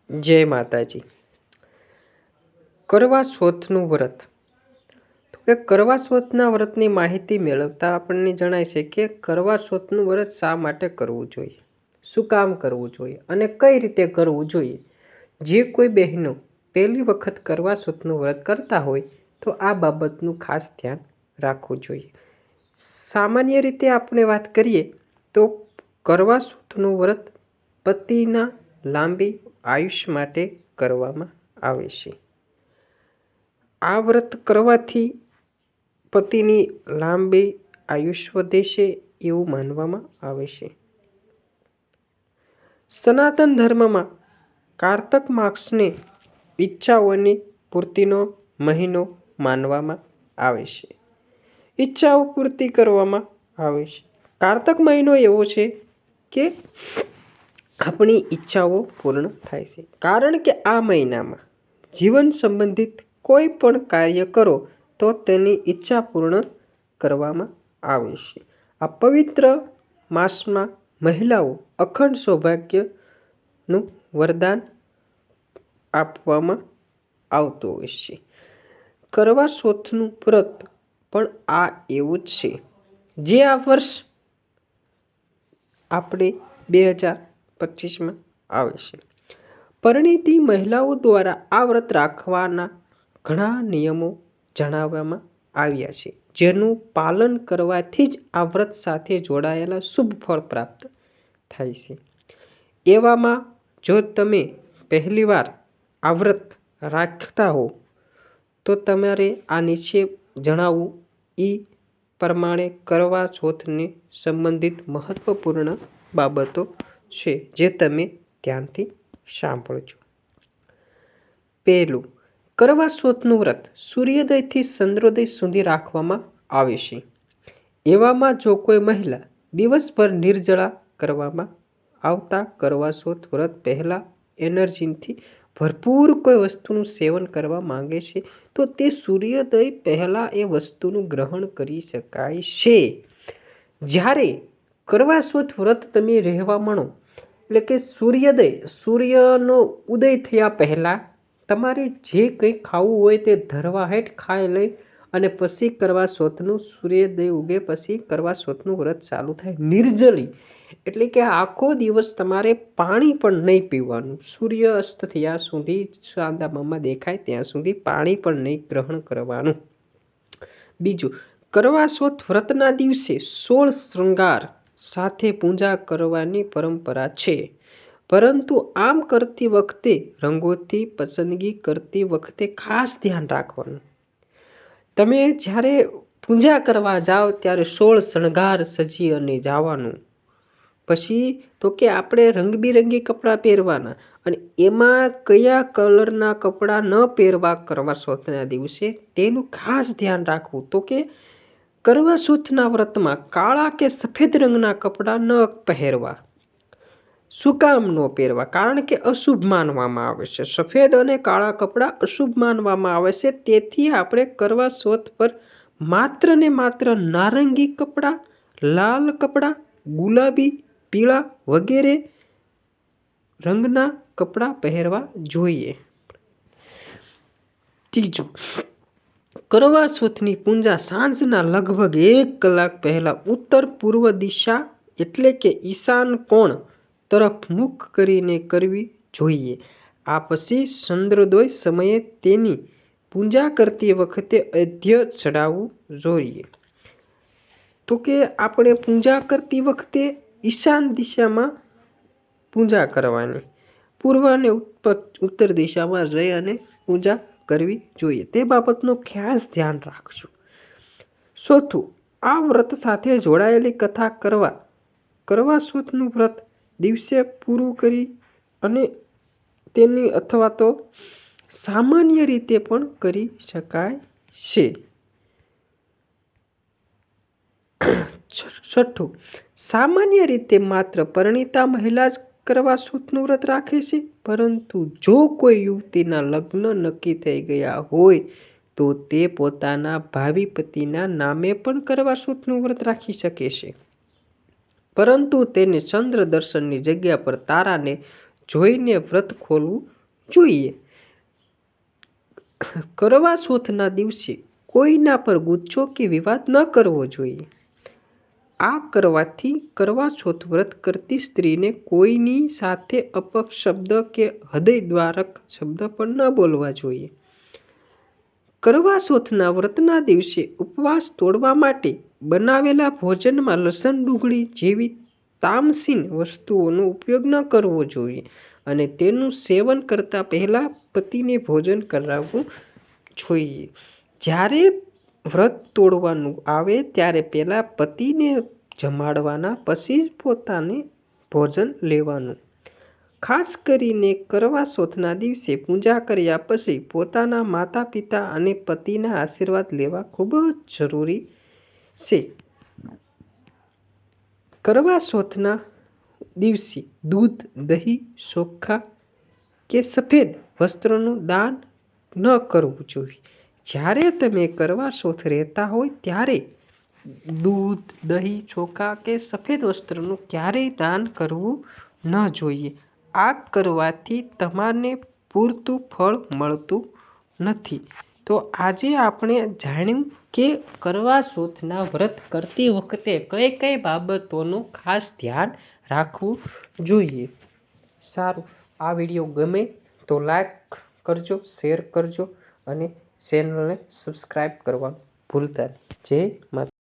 જય માતાજી। કરવા ચોથનું વ્રત। તો કે કરવા ચોથના વ્રતની માહિતી મેળવતા આપણને જણાય છે કે કરવા ચોથનું વ્રત શા માટે કરવું જોઈએ, શું કામ કરવું જોઈએ અને કઈ રીતે કરવું જોઈએ। જે કોઈ બહેનો પહેલી વખત કરવા ચોથનું વ્રત કરતા હોય તો આ બાબતનું ખાસ ધ્યાન રાખવું જોઈએ। સામાન્ય રીતે આપણે વાત કરીએ તો કરવા ચોથનું વ્રત પતિના લાંબી આયુષ્ય માટે કરવામાં આવે છે। આ વ્રત કરવાથી પતિની લાંબી આયુષ્ય વધે છે એવું માનવામાં આવે છે। સનાતન ધર્મમાં કારતક માસને ઈચ્છાઓની પૂર્તિનો મહિનો માનવામાં આવે છે। ઈચ્છાઓ પૂર્તિ કરવામાં આવે છે। કારતક મહિનો એવો છે કે આપણી ઈચ્છાઓ પૂર્ણ થાય છે, કારણ કે આ મહિનામાં જીવન સંબંધિત કોઈ પણ કાર્ય કરો તો તેની ઈચ્છા પૂર્ણ કરવામાં આવે છે। આ પવિત્ર માસમાં મહિલાઓ અખંડ સૌભાગ્યનું વરદાન આપવામાં આવતું હોય છે। કરવા ચોથનું વ્રત પણ આ એવું જ છે જે આ વર્ષ આપણે 2025માં આવે છે। પરિણીતી મહિલાઓ દ્વારા આ વ્રત રાખવાના ઘણા નિયમો જણાવવામાં આવ્યા છે, જેનું પાલન કરવાથી જ આ વ્રત સાથે જોડાયેલા શુભ ફળ પ્રાપ્ત થાય છે। એવામાં જો તમે પહેલીવાર આ વ્રત રાખતા હો તો તમારે આ નીચે જણાવવું એ પ્રમાણે કરવા ચોથને સંબંધિત મહત્વપૂર્ણ બાબતો છે, જે તમે ધ્યાનથી સાંભળજો। પહેલું, કરવા ચોથનું વ્રત સૂર્યોદયથી ચંદ્રોદય સુધી રાખવામાં આવે છે। એવામાં જો કોઈ મહિલા દિવસભર નિર્જળા કરવામાં આવતા કરવા ચોથ વ્રત પહેલા એનર્જીથી ભરપૂર કોઈ વસ્તુનું સેવન કરવા માંગે છે તો તે સૂર્યોદય પહેલા એ વસ્તુનું ગ્રહણ કરી શકાય છે। જ્યારે કરવા ચોથ વ્રત તમે રહેવા માંડો એટલે કે સૂર્યનો ઉદય થયા પહેલાં તમારે જે કંઈ ખાવું હોય તે ધરવા હેઠ ખાઈ લઈ અને પછી કરવા ચોથનું સૂર્યોદય ઉગે પછી કરવા ચોથનું વ્રત ચાલુ થાય। નિર્જળી એટલે કે આખો દિવસ તમારે પાણી પણ નહીં પીવાનું, સૂર્ય અસ્ત થયા સુધી ચાંદામામાં દેખાય ત્યાં સુધી પાણી પણ નહીં ગ્રહણ કરવાનું। બીજું, કરવા ચોથ વ્રતના દિવસે 16 શૃંગાર સાથે પૂજા કરવાની પરંપરા છે, પરંતુ આમ કરતી વખતે રંગોથી પસંદગી કરતી વખતે ખાસ ધ્યાન રાખવાનું। તમે જ્યારે પૂજા કરવા જાઓ ત્યારે 16 શણગાર સજી અને જવાનું। પછી તો કે આપણે રંગબેરંગી કપડાં પહેરવાના અને એમાં કયા કલરના કપડાં ન પહેરવા કરવા ચોથના દિવસે તેનું ખાસ ધ્યાન રાખવું। તો કે કરવા ચોથના વ્રતમાં કાળા કે સફેદ રંગના કપડાં ન પહેરવા। શું કામ ન પહેરવા? કારણ કે અશુભ માનવામાં આવે છે। સફેદ અને કાળા કપડાં અશુભ માનવામાં આવે છે, તેથી આપણે કરવા ચોથ પર માત્ર ને માત્ર નારંગી કપડાં, લાલ કપડાં, ગુલાબી, પીળા વગેરે રંગના કપડાં પહેરવા જોઈએ। ત્રીજું, કરવા ચોથની પૂજા સાંજના લગભગ 1 કલાક પહેલા ઉત્તર પૂર્વ દિશા એટલે કે ઈશાન કોણ તરફ મુખ કરીને કરવી જોઈએ। આ પછી ચંદ્રોદય સમયે તેની પૂજા કરતી વખતે અર્ઘ્ય ચડાવવું જોઈએ। તો કે આપણે પૂજા કરતી વખતે ઈશાન દિશામાં પૂજા કરવાની, પૂર્વ અને ઉત્તર દિશામાં જઈ અને પૂજા કરવી જોઈએ, તે બાબતનું ખાસ ધ્યાન રાખજો। ચોથું, આ વ્રત સાથે જોડાયેલી કથા કરવા ચોથનું વ્રત દિવસે પૂરું કરી અને તેની અથવા તો સામાન્ય રીતે પણ કરી શકાય છે। છઠ્ઠું, સામાન્ય રીતે માત્ર પરિણીતા મહિલા જ કરવા ચોથનું વ્રત રાખે છે, પરંતુ જો કોઈ યુવતીના લગ્ન નક્કી થઈ ગયા હોય તો તે પોતાના ભાવિ પતિના નામે પણ કરવા ચોથનું વ્રત રાખી શકે છે, પરંતુ તેને ચંદ્ર દર્શનની જગ્યા પર તારાને જોઈને વ્રત ખોલવું જોઈએ. કરવા ચોથના દિવસે કોઈના પર ગુસ્સો કે વિવાદ ન કરવો જોઈએ. આ કરવાથી કરવા ચોથ વ્રત કરતી સ્ત્રીને કોઈની સાથે અપશબ્દ કે હૃદયદ્વારક શબ્દ પણ ન બોલવા જોઈએ. કરવા ચોથના વ્રતના દિવસે ઉપવાસ તોડવા માટે બનાવેલા ભોજનમાં લસણ ડુંગળી જેવી તામસીન વસ્તુઓનો ઉપયોગ ન કરવો જોઈએ અને તેનું સેવન કરતા પહેલા પતિને ભોજન કરાવવું જોઈએ. જ્યારે વ્રત તોડવાનું આવે ત્યારે પહેલા પતિને જમાડવાના, પછી જ પોતાને ભોજન લેવાનું. ખાસ કરીને કરવા ચોથના દિવસે પૂજા કર્યા પછી પોતાના માતા પિતા અને પતિના આશીર્વાદ લેવા ખૂબ જ જરૂરી છે. કરવા ચોથના દિવસે દૂધ, દહીં, ચોખા કે સફેદ વસ્ત્રનું દાન ન કરવું જોઈએ. જ્યારે તમે કરવા ચોથ રહેતા હોય ત્યારે દૂધ, દહીં, ચોખા કે સફેદ વસ્ત્રનું ક્યારેય દાન કરવું ન જોઈએ. આ કરવાથી તમને પૂરતું ફળ મળતું નથી. તો આજે આપણે જાણ્યું કે કરવા ચોથના વ્રત કરતી વખતે કઈ કઈ બાબતોનું ખાસ ધ્યાન રાખવું જોઈએ. સારું, આ વિડીયો ગમે તો લાઈક કરજો, શેર કરજો અને ચેનલને સબસ્ક્રાઈબ કરવાનું ભૂલતા નહીં. જય માતા.